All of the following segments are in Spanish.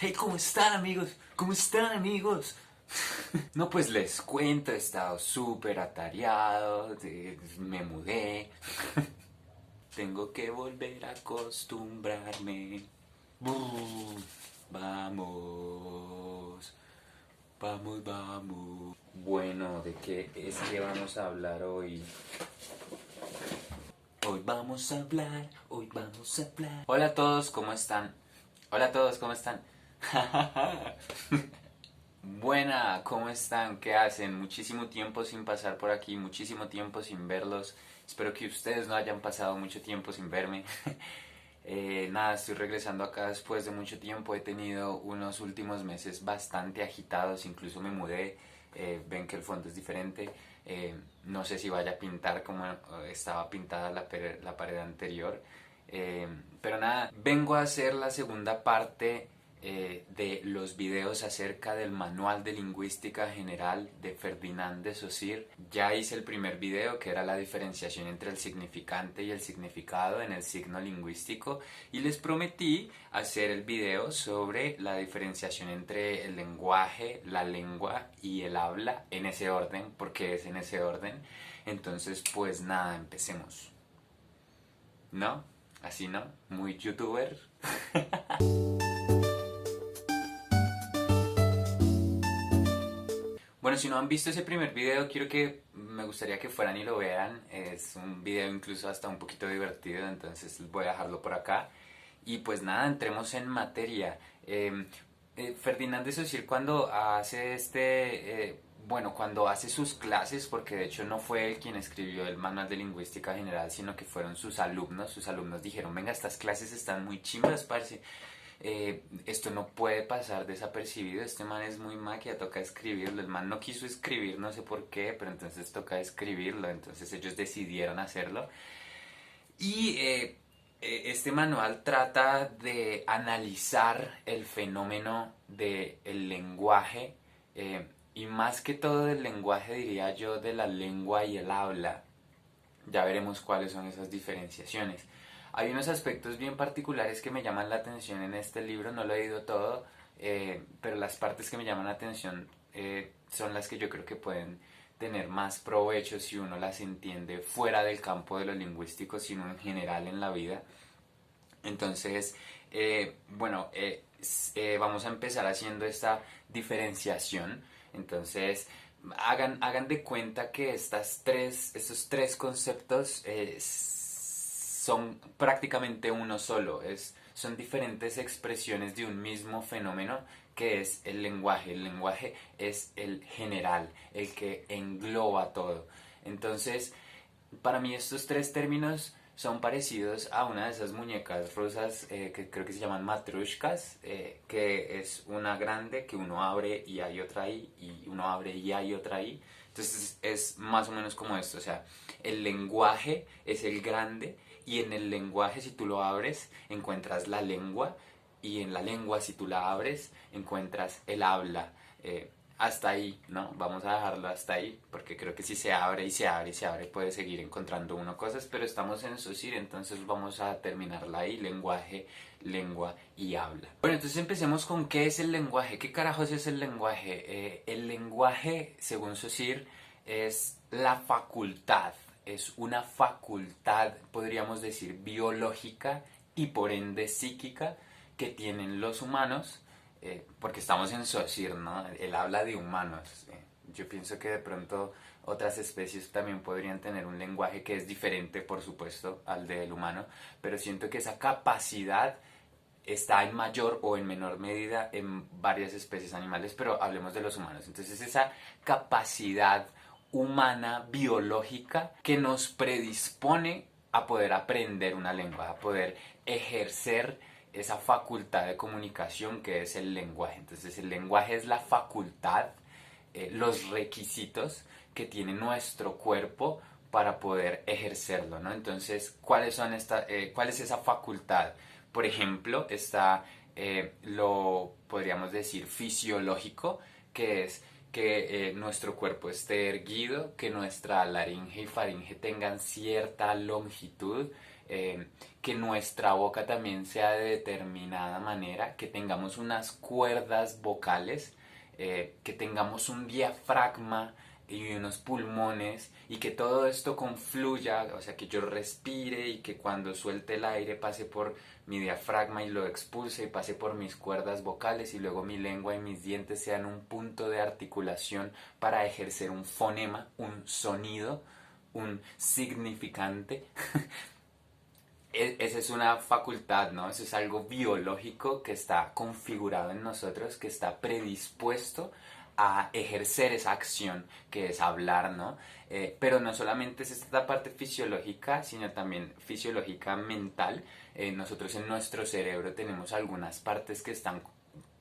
Hey, ¿cómo están amigos? ¿Cómo están amigos? No, pues les cuento, he estado súper atareado, me mudé, tengo que volver a acostumbrarme. Buh, vamos, vamos. Bueno, ¿de qué es que vamos a hablar hoy? Hoy vamos a hablar, hoy vamos a hablar. Hola a todos, ¿cómo están? Hola a todos, ¿cómo están? Buena, ¿cómo están? ¿Qué hacen? Muchísimo tiempo sin pasar por aquí, muchísimo tiempo sin verlos. Espero que ustedes no hayan pasado mucho tiempo sin verme. Nada, estoy regresando acá después de mucho tiempo. He tenido unos últimos meses bastante agitados, incluso me mudé. Ven que el fondo es diferente. No sé si vaya a pintar como estaba pintada la pared anterior. Pero nada, vengo a hacer la segunda parte de los videos acerca del Manual de Lingüística General de Ferdinand de Saussure. Ya hice el primer video, que era la diferenciación entre el significante y el significado en el signo lingüístico, y les prometí hacer el video sobre la diferenciación entre el lenguaje, la lengua y el habla en ese orden, porque es en ese orden. Entonces, pues nada, empecemos. ¿No? Así no, muy youtuber. Bueno, si no han visto ese primer video, me gustaría que fueran y lo vean. Es un video incluso hasta un poquito divertido, entonces voy a dejarlo por acá. Y pues nada, entremos en materia. Ferdinand de Saussure cuando hace cuando hace sus clases, porque de hecho no fue él quien escribió el manual de lingüística general, sino que fueron sus alumnos dijeron, venga, estas clases están muy chimbas, parce. Esto no puede pasar desapercibido, este man es muy maquia, toca escribirlo, el man no quiso escribir, no sé por qué, pero entonces toca escribirlo, entonces ellos decidieron hacerlo. Y este manual trata de analizar el fenómeno del lenguaje, y más que todo del lenguaje diría yo de la lengua y el habla. Ya veremos cuáles son esas diferenciaciones. Hay unos aspectos bien particulares que me llaman la atención en este libro, no lo he leído todo, pero las partes que me llaman la atención son las que yo creo que pueden tener más provecho si uno las entiende fuera del campo de lo lingüístico, sino en general en la vida. Entonces, vamos a empezar haciendo esta diferenciación. Entonces, hagan de cuenta que estos tres conceptos son prácticamente uno solo. Son diferentes expresiones de un mismo fenómeno que es el lenguaje. El lenguaje es el general, el que engloba todo. Entonces, para mí estos tres términos son parecidos a una de esas muñecas rusas que creo que se llaman matrushkas, que es una grande que uno abre y hay otra ahí, y uno abre y hay otra ahí. Entonces es más o menos como esto, o sea, el lenguaje es el grande y en el lenguaje si tú lo abres encuentras la lengua y en la lengua si tú la abres encuentras el habla. Hasta ahí, ¿no? Vamos a dejarlo hasta ahí, porque creo que si se abre y se abre y se abre puede seguir encontrando uno cosas, pero estamos en Saussure, entonces vamos a terminarla ahí, lenguaje, lengua y habla. Bueno, entonces empecemos con qué es el lenguaje, qué carajos es el lenguaje. El lenguaje, según Saussure, es la facultad, es una facultad, podríamos decir, biológica y por ende psíquica que tienen los humanos, porque estamos en Saussure, ¿no? Él habla de humanos. Yo pienso que de pronto otras especies también podrían tener un lenguaje que es diferente, por supuesto, al del humano, pero siento que esa capacidad está en mayor o en menor medida en varias especies animales, pero hablemos de los humanos. Entonces esa capacidad humana, biológica, que nos predispone a poder aprender una lengua, a poder ejercer esa facultad de comunicación que es el lenguaje. Entonces el lenguaje es la facultad, los requisitos que tiene nuestro cuerpo para poder ejercerlo, ¿no? Entonces, ¿cuál es esa facultad? Por ejemplo, está lo podríamos decir fisiológico, que es que nuestro cuerpo esté erguido, que nuestra laringe y faringe tengan cierta longitud, que nuestra boca también sea de determinada manera, que tengamos unas cuerdas vocales, que tengamos un diafragma y unos pulmones y que todo esto confluya, o sea, que yo respire y que cuando suelte el aire pase por mi diafragma y lo expulse y pase por mis cuerdas vocales y luego mi lengua y mis dientes sean un punto de articulación para ejercer un fonema, un sonido, un significante. Esa es una facultad, ¿no? Eso es algo biológico que está configurado en nosotros, que está predispuesto a ejercer esa acción que es hablar, ¿no? Pero no solamente es esta parte fisiológica, sino también fisiológica mental. Nosotros en nuestro cerebro tenemos algunas partes que están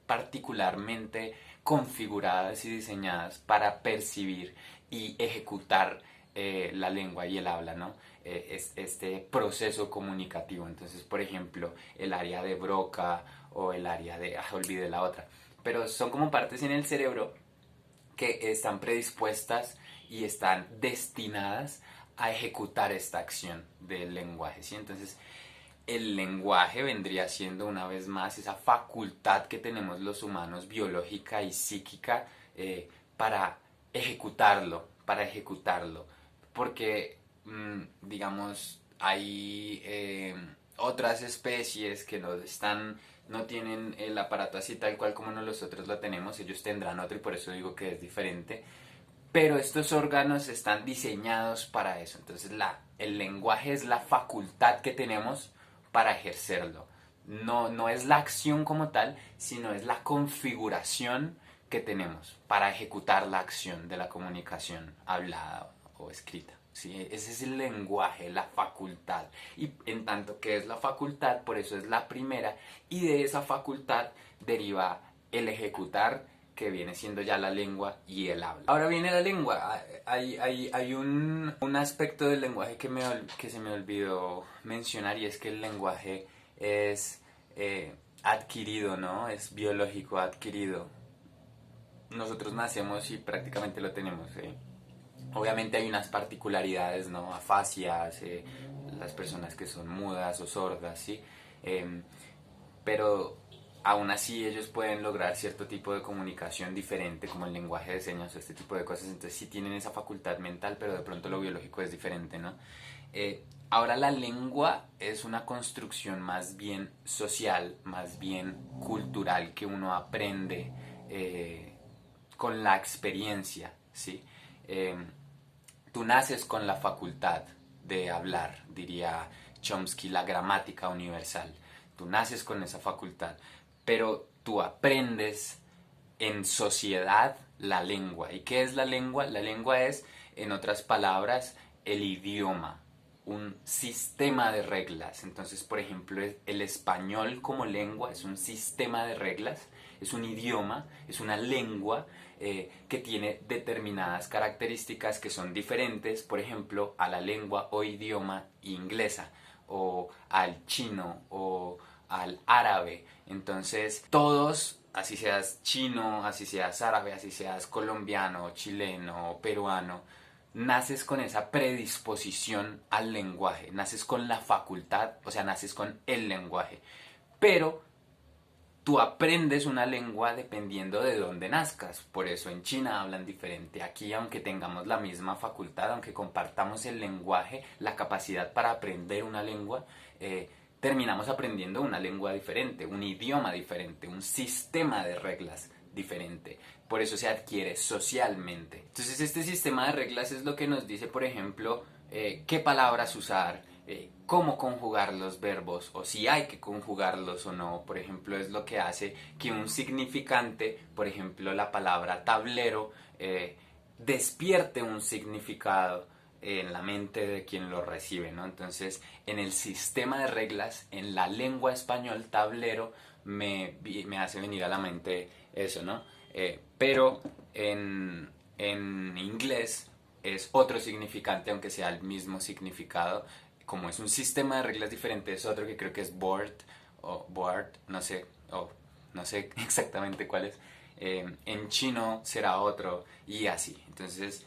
particularmente configuradas y diseñadas para percibir y ejecutar la lengua y el habla, ¿no? Es este proceso comunicativo. Entonces, por ejemplo, el área de Broca o el área de... olvidé la otra. Pero son como partes en el cerebro que están predispuestas y están destinadas a ejecutar esta acción del lenguaje, ¿sí? Entonces, el lenguaje vendría siendo una vez más esa facultad que tenemos los humanos biológica y psíquica para para ejecutarlo, porque digamos hay otras especies que no tienen el aparato así tal cual como nosotros lo tenemos, ellos tendrán otro y por eso digo que es diferente, pero estos órganos están diseñados para eso. Entonces el lenguaje es la facultad que tenemos para ejercerlo. No es la acción como tal, sino es la configuración que tenemos para ejecutar la acción de la comunicación hablada o escrita. ¿Sí? Ese es el lenguaje, la facultad. Y en tanto que es la facultad, por eso es la primera, y de esa facultad deriva el ejecutar, que viene siendo ya la lengua y el habla. Ahora viene la lengua. Hay un aspecto del lenguaje que se me olvidó mencionar, y es que el lenguaje es adquirido, ¿no? Es biológico, adquirido. Nosotros nacemos y prácticamente lo tenemos. Obviamente hay unas particularidades, ¿no? Afasias, las personas que son mudas o sordas, ¿sí? Eh, pero aún así ellos pueden lograr cierto tipo de comunicación diferente, como el lenguaje de señas o este tipo de cosas. Entonces sí tienen esa facultad mental, pero de pronto lo biológico es diferente, ¿no? Ahora la lengua es una construcción más bien social, más bien cultural, que uno aprende con la experiencia, ¿sí? Eh, Tú naces con la facultad de hablar, diría Chomsky, la gramática universal. Tú naces con esa facultad, pero tú aprendes en sociedad la lengua. ¿Y qué es la lengua? La lengua es, en otras palabras, el idioma, un sistema de reglas. Entonces, por ejemplo, el español como lengua es un sistema de reglas, es un idioma, es una lengua que tiene determinadas características que son diferentes, por ejemplo, a la lengua o idioma inglesa, o al chino, o al árabe. Entonces, todos, así seas chino, así seas árabe, así seas colombiano, chileno, peruano, naces con esa predisposición al lenguaje, naces con la facultad, o sea, naces con el lenguaje. Pero tú aprendes una lengua dependiendo de dónde nazcas. Por eso en China hablan diferente. Aquí, aunque tengamos la misma facultad, aunque compartamos el lenguaje, la capacidad para aprender una lengua, terminamos aprendiendo una lengua diferente, un idioma diferente, un sistema de reglas diferente. Por eso se adquiere socialmente. Entonces este sistema de reglas es lo que nos dice, por ejemplo, qué palabras usar, cómo conjugar los verbos o si hay que conjugarlos o no. Por ejemplo, es lo que hace que un significante, por ejemplo la palabra tablero, despierte un significado en la mente de quien lo recibe, ¿no? Entonces, en el sistema de reglas, en la lengua español, tablero me hace venir a la mente eso, ¿no? Pero en inglés es otro significante, aunque sea el mismo significado. Como es un sistema de reglas diferente, es otro que creo que es board o board, no sé, o no sé exactamente cuál es. En chino será otro y así. Entonces,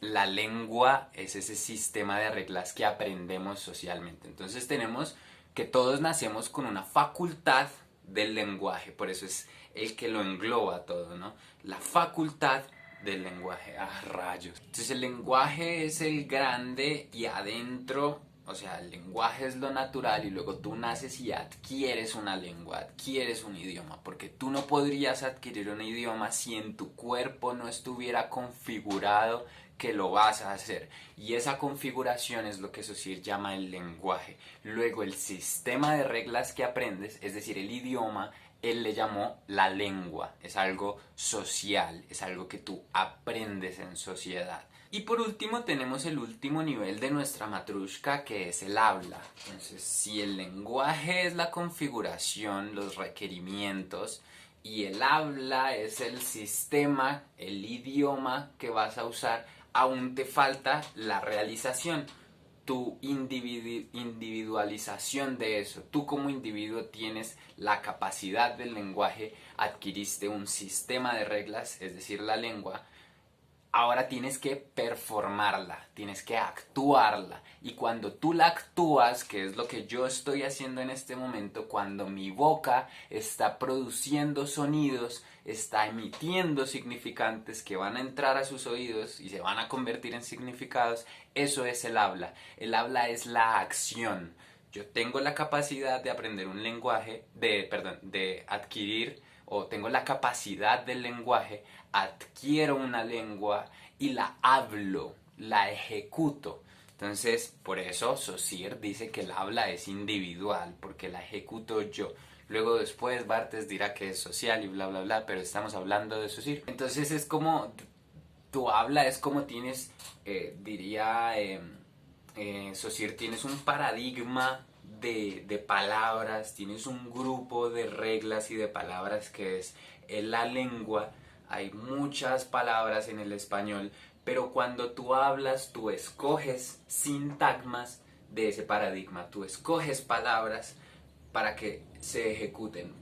la lengua es ese sistema de reglas que aprendemos socialmente. Entonces tenemos que todos nacemos con una facultad del lenguaje, por eso es el que lo engloba todo, ¿no? La facultad del lenguaje, rayos. Entonces el lenguaje es el grande y adentro, o sea, el lenguaje es lo natural y luego tú naces y adquieres una lengua, adquieres un idioma, porque tú no podrías adquirir un idioma si en tu cuerpo no estuviera configurado que lo vas a hacer. Y esa configuración es lo que Saussure llama el lenguaje. Luego el sistema de reglas que aprendes, es decir, el idioma, él le llamó la lengua. Es algo social, es algo que tú aprendes en sociedad. Y por último tenemos el último nivel de nuestra matrushka, que es el habla. Entonces, si el lenguaje es la configuración, los requerimientos, y el habla es el sistema, el idioma que vas a usar, aún te falta la realización, tu individualización de eso. Tú como individuo tienes la capacidad del lenguaje, adquiriste un sistema de reglas, es decir, la lengua. Ahora tienes que performarla, tienes que actuarla. Y cuando tú la actúas, que es lo que yo estoy haciendo en este momento, cuando mi boca está produciendo sonidos, está emitiendo significantes que van a entrar a sus oídos y se van a convertir en significados, eso es el habla. El habla es la acción. Yo tengo la capacidad de aprender un lenguaje, de adquirir, o tengo la capacidad del lenguaje, adquiero una lengua y la hablo, la ejecuto. Entonces, por eso Saussure dice que el habla es individual, porque la ejecuto yo. Luego después Barthes dirá que es social y bla bla bla, pero estamos hablando de Saussure. Entonces es como, tu habla es como tienes, Saussure, tienes un paradigma de palabras, tienes un grupo de reglas y de palabras que es la lengua. Hay muchas palabras en el español, pero cuando tú hablas, tú escoges sintagmas de ese paradigma, tú escoges palabras para que se ejecuten.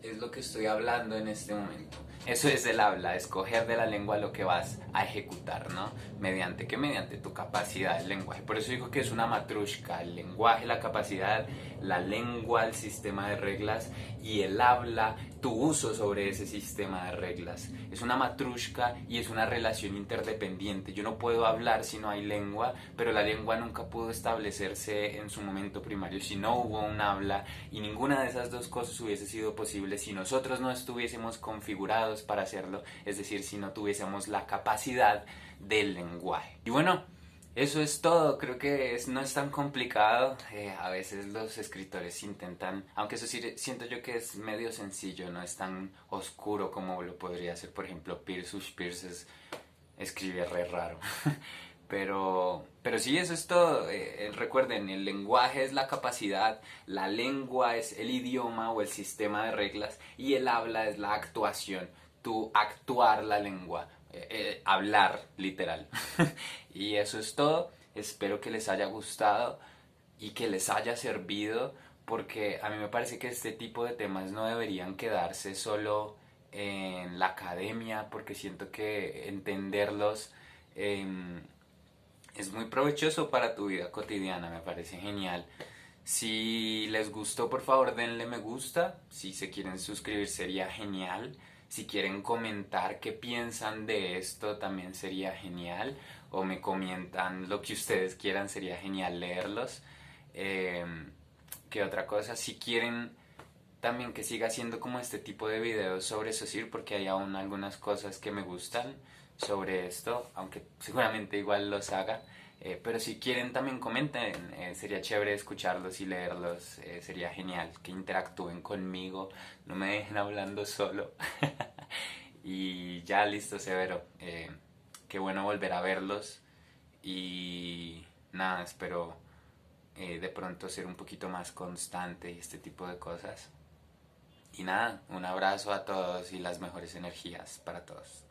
Es lo que estoy hablando en este momento. Eso es el habla, escoger de la lengua lo que vas a ejecutar, ¿no? ¿Mediante qué? Mediante tu capacidad del lenguaje. Por eso digo que es una matrushka, el lenguaje, la capacidad, la lengua, el sistema de reglas, y el habla, tu uso sobre ese sistema de reglas. Es una matrushka y es una relación interdependiente. Yo no puedo hablar si no hay lengua, pero la lengua nunca pudo establecerse en su momento primario si no hubo un habla, y ninguna de esas dos cosas hubiese sido posible si nosotros no estuviésemos configurados para hacerlo, es decir, si no tuviésemos la capacidad del lenguaje. Y bueno, eso es todo, creo que no es tan complicado. A veces los escritores intentan, aunque eso sí siento yo que es medio sencillo, no es tan oscuro como lo podría hacer, por ejemplo, Pierce escribe re raro. Pero sí, eso es todo. Recuerden, el lenguaje es la capacidad, la lengua es el idioma o el sistema de reglas, y el habla es la actuación, tu actuar la lengua, hablar literal. Y eso es todo. Espero que les haya gustado y que les haya servido, porque a mí me parece que este tipo de temas no deberían quedarse solo en la academia, porque siento que entenderlos es muy provechoso para tu vida cotidiana, me parece genial. Si les gustó, por favor denle me gusta. Si se quieren suscribir sería genial. Si quieren comentar qué piensan de esto también sería genial. O me comentan lo que ustedes quieran, sería genial leerlos. Eh, ¿Qué otra cosa? Si quieren también que siga haciendo como este tipo de videos sobre Saussure, porque hay aún algunas cosas que me gustan sobre esto, aunque seguramente igual los haga. Pero si quieren también comenten, sería chévere escucharlos y leerlos, sería genial que interactúen conmigo, no me dejen hablando solo. Y ya listo, Severo, qué bueno volver a verlos y nada, espero de pronto ser un poquito más constante y este tipo de cosas. Y nada, un abrazo a todos y las mejores energías para todos.